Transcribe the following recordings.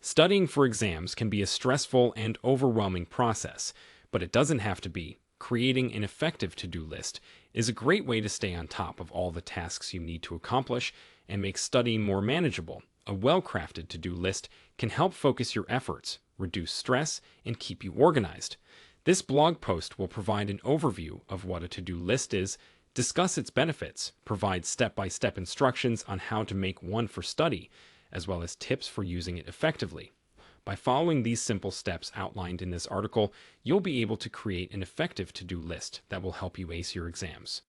Studying for exams can be a stressful and overwhelming process, but it doesn't have to be. Creating an effective to-do list is a great way to stay on top of all the tasks you need to accomplish and make studying more manageable. A well-crafted to-do list can help focus your efforts, reduce stress, and keep you organized. This blog post will provide an overview of what a to-do list is, discuss its benefits, provide step-by-step instructions on how to make one for study, as well as tips for using it effectively. By following these simple steps outlined in this article, you'll be able to create an effective to-do list that will help you ace your exams.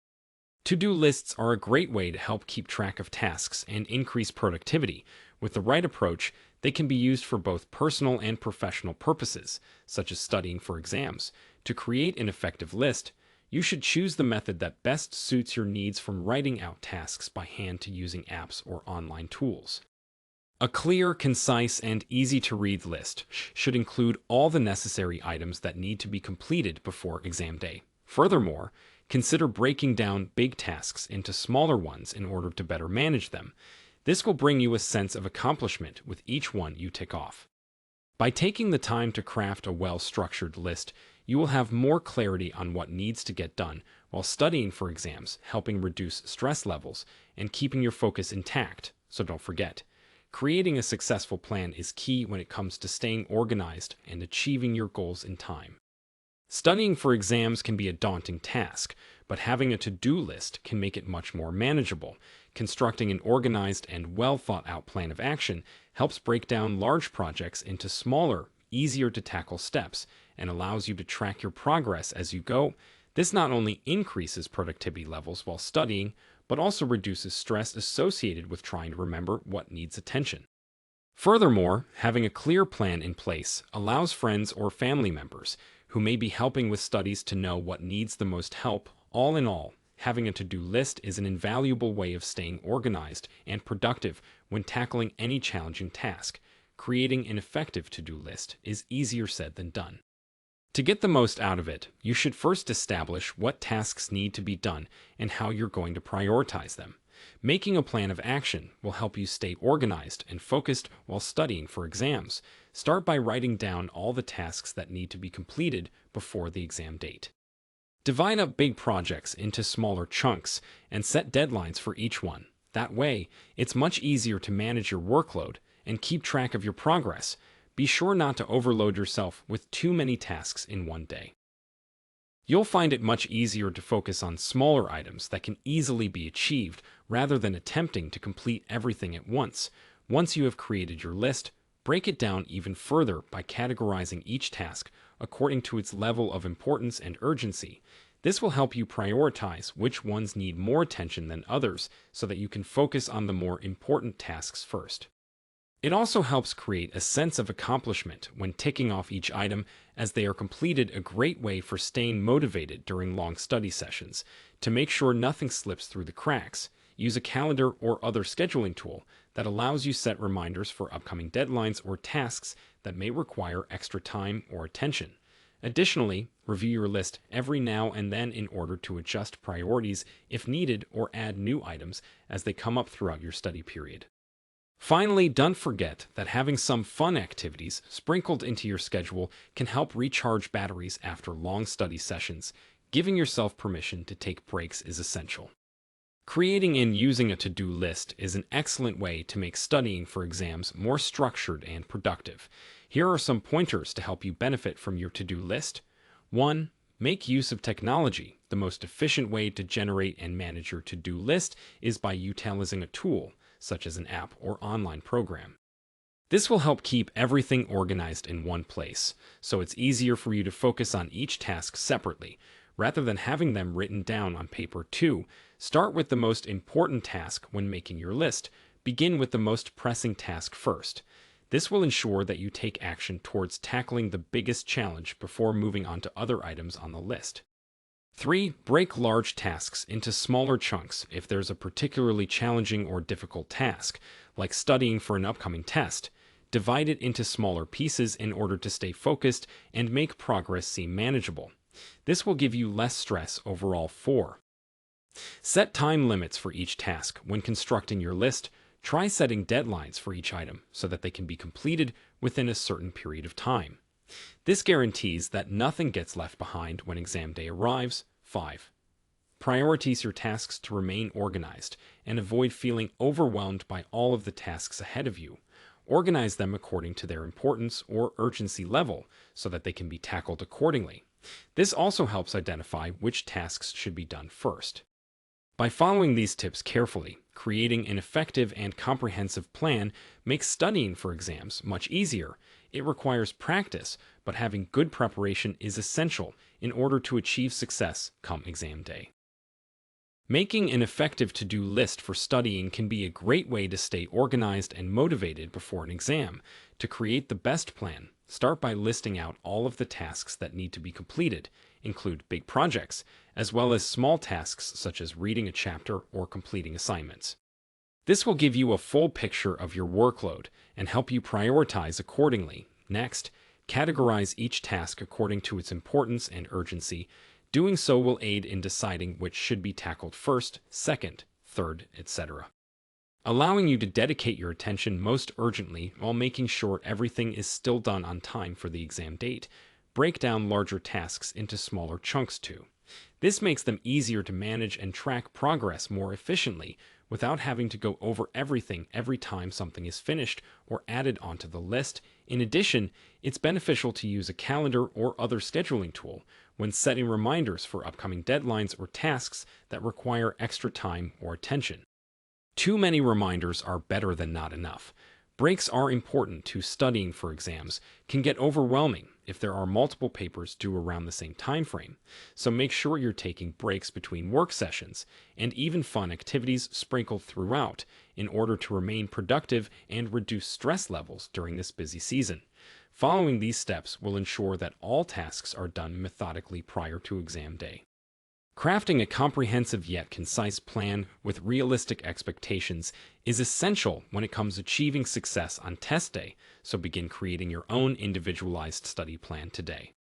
To-do lists are a great way to help keep track of tasks and increase productivity. With the right approach, they can be used for both personal and professional purposes, such as studying for exams. To create an effective list, you should choose the method that best suits your needs, from writing out tasks by hand to using apps or online tools. A clear, concise, and easy-to-read list should include all the necessary items that need to be completed before exam day. Furthermore, consider breaking down big tasks into smaller ones in order to better manage them. This will bring you a sense of accomplishment with each one you tick off. By taking the time to craft a well-structured list, you will have more clarity on what needs to get done while studying for exams, helping reduce stress levels and keeping your focus intact. So don't forget, creating a successful plan is key when it comes to staying organized and achieving your goals in time. Studying for exams can be a daunting task, but having a to-do list can make it much more manageable. Constructing an organized and well-thought-out plan of action helps break down large projects into smaller, easier-to-tackle steps and allows you to track your progress as you go. This not only increases productivity levels while studying, but also reduces stress associated with trying to remember what needs attention. Furthermore, having a clear plan in place allows friends or family members who may be helping with studies to know what needs the most help. All in all, having a to-do list is an invaluable way of staying organized and productive when tackling any challenging task. Creating an effective to-do list is easier said than done. To get the most out of it, you should first establish what tasks need to be done and how you're going to prioritize them. Making a plan of action will help you stay organized and focused while studying for exams. Start by writing down all the tasks that need to be completed before the exam date. Divide up big projects into smaller chunks and set deadlines for each one. That way, it's much easier to manage your workload and keep track of your progress. Be sure not to overload yourself with too many tasks in one day. You'll find it much easier to focus on smaller items that can easily be achieved rather than attempting to complete everything at once. Once you have created your list, break it down even further by categorizing each task according to its level of importance and urgency. This will help you prioritize which ones need more attention than others so that you can focus on the more important tasks first. It also helps create a sense of accomplishment when ticking off each item as they are completed, a great way for staying motivated during long study sessions. To make sure nothing slips through the cracks, use a calendar or other scheduling tool that allows you set reminders for upcoming deadlines or tasks that may require extra time or attention. Additionally, review your list every now and then in order to adjust priorities if needed or add new items as they come up throughout your study period. Finally, don't forget that having some fun activities sprinkled into your schedule can help recharge batteries after long study sessions. Giving yourself permission to take breaks is essential. Creating and using a to-do list is an excellent way to make studying for exams more structured and productive. Here are some pointers to help you benefit from your to-do list. 1. Make use of technology. The most efficient way to generate and manage your to-do list is by utilizing a tool, such as an app or online program. This will help keep everything organized in one place, so it's easier for you to focus on each task separately, rather than having them written down on paper. 2. Start with the most important task when making your list. Begin with the most pressing task first. This will ensure that you take action towards tackling the biggest challenge before moving on to other items on the list. 3. Break large tasks into smaller chunks. If there's a particularly challenging or difficult task, like studying for an upcoming test, divide it into smaller pieces in order to stay focused and make progress seem manageable. This will give you less stress overall. 4. Set time limits for each task. When constructing your list, Try setting deadlines for each item so that they can be completed within a certain period of time. This guarantees that nothing gets left behind when exam day arrives. 5. Prioritize your tasks to remain organized and avoid feeling overwhelmed by all of the tasks ahead of you. Organize them according to their importance or urgency level so that they can be tackled accordingly. This also helps identify which tasks should be done first. By following these tips carefully, creating an effective and comprehensive plan makes studying for exams much easier. It requires practice, but having good preparation is essential in order to achieve success come exam day. Making an effective to-do list for studying can be a great way to stay organized and motivated before an exam. To create the best plan, start by listing out all of the tasks that need to be completed. Include big projects, as well as small tasks such as reading a chapter or completing assignments. This will give you a full picture of your workload and help you prioritize accordingly. Next, categorize each task according to its importance and urgency. Doing so will aid in deciding which should be tackled first, second, third, etc., allowing you to dedicate your attention most urgently while making sure everything is still done on time for the exam date. Break down larger tasks into smaller chunks too. This makes them easier to manage and track progress more efficiently without having to go over everything every time something is finished or added onto the list. In addition, it's beneficial to use a calendar or other scheduling tool when setting reminders for upcoming deadlines or tasks that require extra time or attention. Too many reminders are better than not enough. Breaks are important to studying for exams, can get overwhelming if there are multiple papers due around the same time frame, so make sure you're taking breaks between work sessions and even fun activities sprinkled throughout in order to remain productive and reduce stress levels during this busy season. Following these steps will ensure that all tasks are done methodically prior to exam day. Crafting a comprehensive yet concise plan with realistic expectations is essential when it comes to achieving success on test day, so begin creating your own individualized study plan today.